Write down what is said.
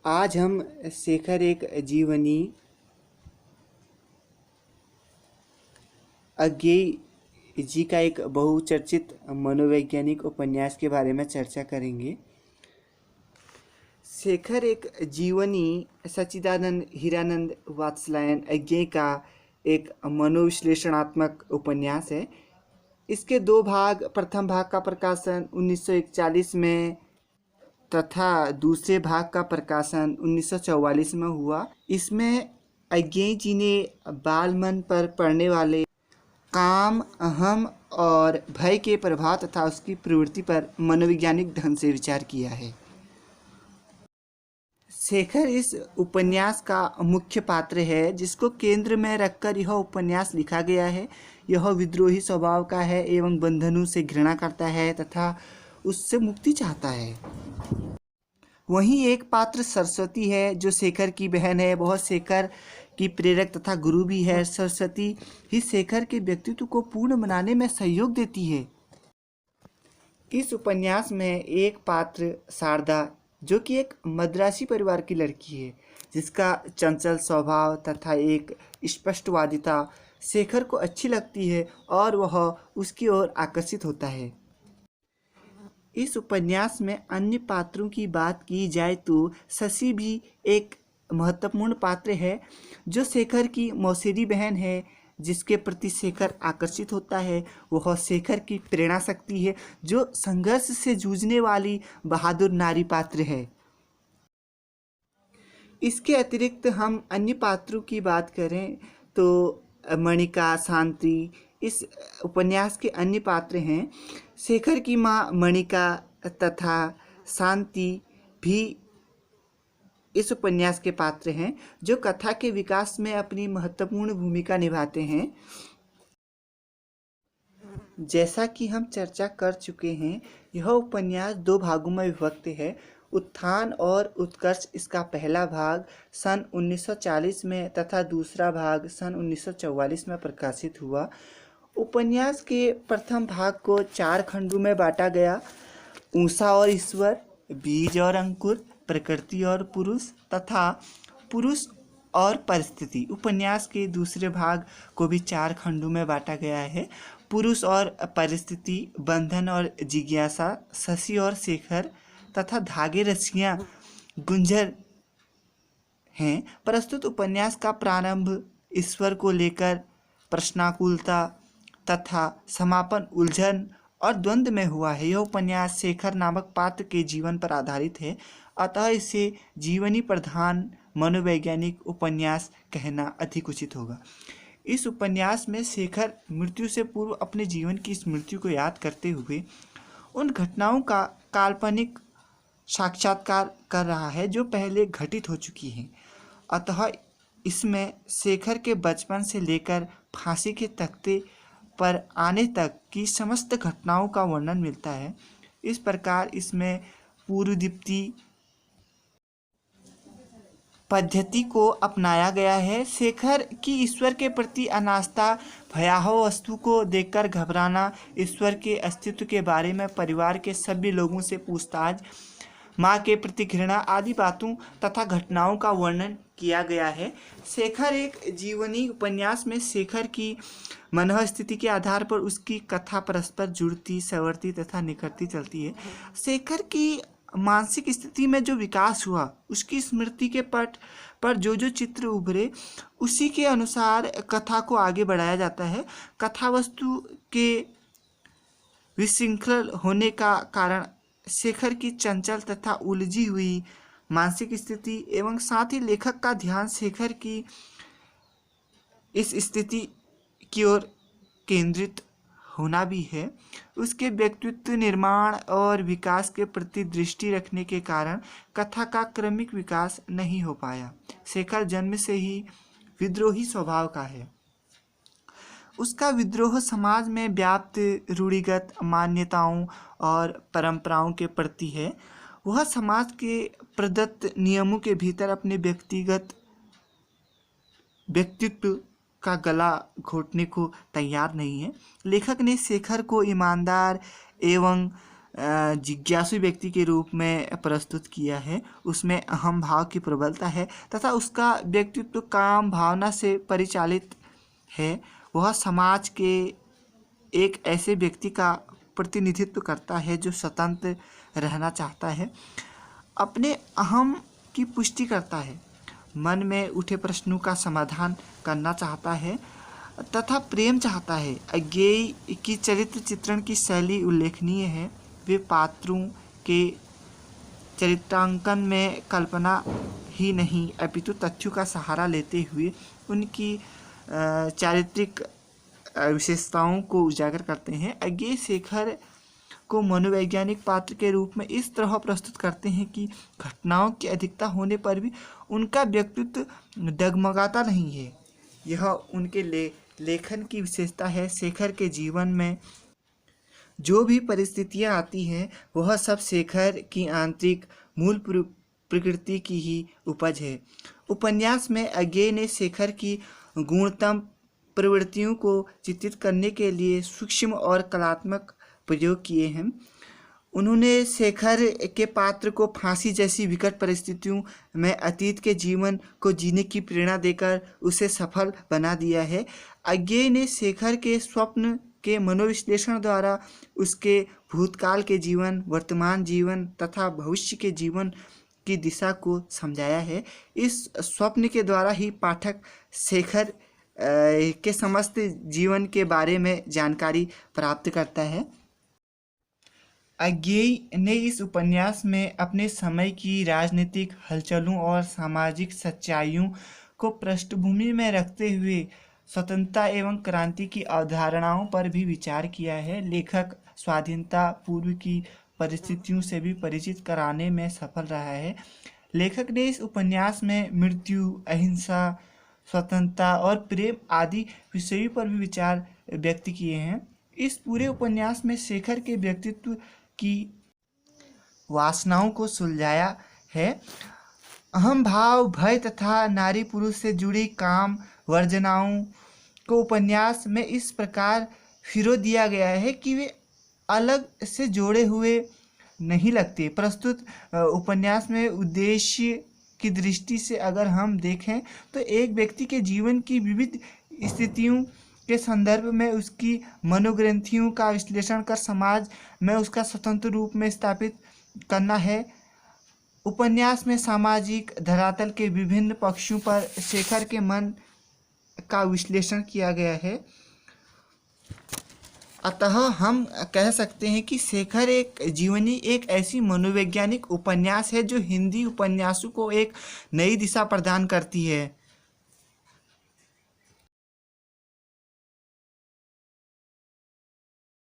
आज हम शेखर एक जीवनी अज्ञेय जी का एक बहुचर्चित मनोवैज्ञानिक उपन्यास के बारे में चर्चा करेंगे। शेखर एक जीवनी सच्चिदानंद हीरानंद वात्स्यायन अज्ञेय का एक मनोविश्लेषणात्मक उपन्यास है। इसके दो भाग, प्रथम भाग का प्रकाशन 1941 में तथा दूसरे भाग का प्रकाशन 1944 में हुआ। इसमें अज्ञेय जी ने बाल मन पर पड़ने वाले काम, अहम और भय के प्रभाव तथा उसकी प्रवृत्ति पर मनोवैज्ञानिक ढंग से विचार किया है। शेखर इस उपन्यास का मुख्य पात्र है, जिसको केंद्र में रखकर यह उपन्यास लिखा गया है। यह विद्रोही स्वभाव का है एवं बंधनों से घृणा करता है तथा उससे मुक्ति चाहता है। वहीं एक पात्र सरस्वती है, जो शेखर की बहन है। वह शेखर की प्रेरक तथा गुरु भी है। सरस्वती ही शेखर के व्यक्तित्व को पूर्ण बनाने में सहयोग देती है। इस उपन्यास में एक पात्र शारदा, जो कि एक मद्रासी परिवार की लड़की है, जिसका चंचल स्वभाव तथा एक स्पष्टवादिता शेखर को अच्छी लगती है और वह उसकी ओर आकर्षित होता है। इस उपन्यास में अन्य पात्रों की बात की जाए तो शशि भी एक महत्वपूर्ण पात्र है, जो शेखर की मौसेरी बहन है, जिसके प्रति शेखर आकर्षित होता है। वह शेखर की प्रेरणा शक्ति है, जो संघर्ष से जूझने वाली बहादुर नारी पात्र है। इसके अतिरिक्त हम अन्य पात्रों की बात करें तो मणिका, शांति इस उपन्यास के अन्य पात्र हैं। शेखर की माँ मणिका तथा शांति भी इस उपन्यास के पात्र हैं, जो कथा के विकास में अपनी महत्वपूर्ण भूमिका निभाते हैं। जैसा कि हम चर्चा कर चुके हैं, यह उपन्यास दो भागों में विभक्त है। उत्थान और उत्कर्ष इसका पहला भाग सन 1940 में तथा दूसरा भाग सन 1944 में प्रकाशित हुआ। उपन्यास के प्रथम भाग को 4 खंडों में बांटा गया: ऊषा और ईश्वर, बीज और अंकुर, प्रकृति और पुरुष तथा पुरुष और परिस्थिति। उपन्यास के दूसरे भाग को भी 4 खंडों में बांटा गया है: पुरुष और परिस्थिति, बंधन और जिज्ञासा, शशि और शेखर तथा धागे रस्सियाँ गुंजर हैं। प्रस्तुत उपन्यास का प्रारंभ ईश्वर को लेकर प्रश्नाकुलता तथा समापन उलझन और द्वंद्व में हुआ है। यह उपन्यास शेखर नामक पात्र के जीवन पर आधारित है, अतः इसे जीवनी प्रधान मनोवैज्ञानिक उपन्यास कहना अधिक उचित होगा। इस उपन्यास में शेखर मृत्यु से पूर्व अपने जीवन की स्मृति को याद करते हुए उन घटनाओं का काल्पनिक साक्षात्कार कर रहा है, जो पहले घटित हो चुकी हैं। अतः इसमें शेखर के बचपन से लेकर फांसी के तख्ते पर आने तक की समस्त घटनाओं का वर्णन मिलता है। इस प्रकार इसमें पूर्वदीप्ति पद्धति को अपनाया गया है। शेखर की ईश्वर के प्रति अनास्था, भयावह वस्तु को देखकर घबराना, ईश्वर के अस्तित्व के बारे में परिवार के सभी लोगों से पूछताछ, माँ के प्रति घृणा आदि बातों तथा घटनाओं का वर्णन किया गया है। शेखर एक जीवनी उपन्यास में शेखर की मनोस्थिति के आधार पर उसकी कथा परस्पर जुड़ती, संवरती तथा निखरती चलती है। शेखर की मानसिक स्थिति में जो विकास हुआ, उसकी स्मृति के पट पर जो जो चित्र उभरे, उसी के अनुसार कथा को आगे बढ़ाया जाता है। कथा वस्तु के विशृंखल होने का कारण शेखर की चंचल तथा उलझी हुई मानसिक स्थिति एवं साथ ही लेखक का ध्यान शेखर की इस स्थिति की ओर केंद्रित होना भी है। उसके व्यक्तित्व निर्माण और विकास के प्रति दृष्टि रखने के कारण कथा का क्रमिक विकास नहीं हो पाया। शेखर जन्म से ही विद्रोही स्वभाव का है। उसका विद्रोह समाज में व्याप्त रूढ़िगत मान्यताओं और परंपराओं के प्रति है। वह समाज के प्रदत्त नियमों के भीतर अपने व्यक्तित्व का गला घोटने को तैयार नहीं है। लेखक ने शेखर को ईमानदार एवं जिज्ञासु व्यक्ति के रूप में प्रस्तुत किया है। उसमें अहम भाव की प्रबलता है तथा उसका व्यक्तित्व काम भावना से परिचालित है। वह समाज के एक ऐसे व्यक्ति का प्रतिनिधित्व करता है जो स्वतंत्र रहना चाहता है, अपने अहम की पुष्टि करता है, मन में उठे प्रश्नों का समाधान करना चाहता है तथा प्रेम चाहता है। अज्ञेय की चरित्र चित्रण की शैली उल्लेखनीय है। वे पात्रों के चरित्रांकन में कल्पना ही नहीं अपितु तथ्यों का सहारा लेते हुए उनकी चारित्रिक विशेषताओं को उजागर करते हैं। अज्ञेय शेखर को मनोवैज्ञानिक पात्र के रूप में इस तरह प्रस्तुत करते हैं कि घटनाओं की अधिकता होने पर भी उनका व्यक्तित्व डगमगाता नहीं है। यह उनके लेखन की विशेषता है। शेखर के जीवन में जो भी परिस्थितियां आती हैं वह सब शेखर की आंतरिक मूल प्रकृति की ही उपज है। उपन्यास में अज्ञेय ने शेखर की गुणतम प्रवृत्तियों को चित्रित करने के लिए सूक्ष्म और कलात्मक प्रयोग किए हैं। उन्होंने शेखर के पात्र को फांसी जैसी विकट परिस्थितियों में अतीत के जीवन को जीने की प्रेरणा देकर उसे सफल बना दिया है। अज्ञेय ने शेखर के स्वप्न के मनोविश्लेषण द्वारा उसके भूतकाल के जीवन, वर्तमान जीवन तथा भविष्य के जीवन की दिशा को समझाया है। इस स्वप्न के द्वारा ही पाठक शेखर के समस्त जीवन के बारे में जानकारी प्राप्त करता है। अज्ञेय ने इस उपन्यास में अपने समय की राजनीतिक हलचलों और सामाजिक सच्चाइयों को पृष्ठभूमि में रखते हुए स्वतंत्रता एवं क्रांति की अवधारणाओं पर भी विचार किया है। लेखक स्वाधीनता पूर्व की परिस्थितियों से भी परिचित कराने में सफल रहा है। लेखक ने इस उपन्यास में मृत्यु, अहिंसा, स्वतंत्रता और प्रेम आदि विषयों पर भी विचार व्यक्त किए हैं। इस पूरे उपन्यास में शेखर के व्यक्तित्व की वासनाओं को सुलझाया है। अहम भाव, भय तथा नारी पुरुष से जुड़ी काम वर्जनाओं को उपन्यास में इस प्रकार फिरो दिया गया है कि वे अलग से जोड़े हुए नहीं लगते। प्रस्तुत उपन्यास में उद्देश्य की दृष्टि से अगर हम देखें तो एक व्यक्ति के जीवन की विविध स्थितियों के संदर्भ में उसकी मनोग्रंथियों का विश्लेषण कर समाज में उसका स्वतंत्र रूप में स्थापित करना है। उपन्यास में सामाजिक धरातल के विभिन्न पक्षों पर शेखर के मन का विश्लेषण किया गया है। अतः हम कह सकते हैं कि शेखर एक जीवनी एक ऐसी मनोवैज्ञानिक उपन्यास है जो हिंदी उपन्यासों को एक नई दिशा प्रदान करती है।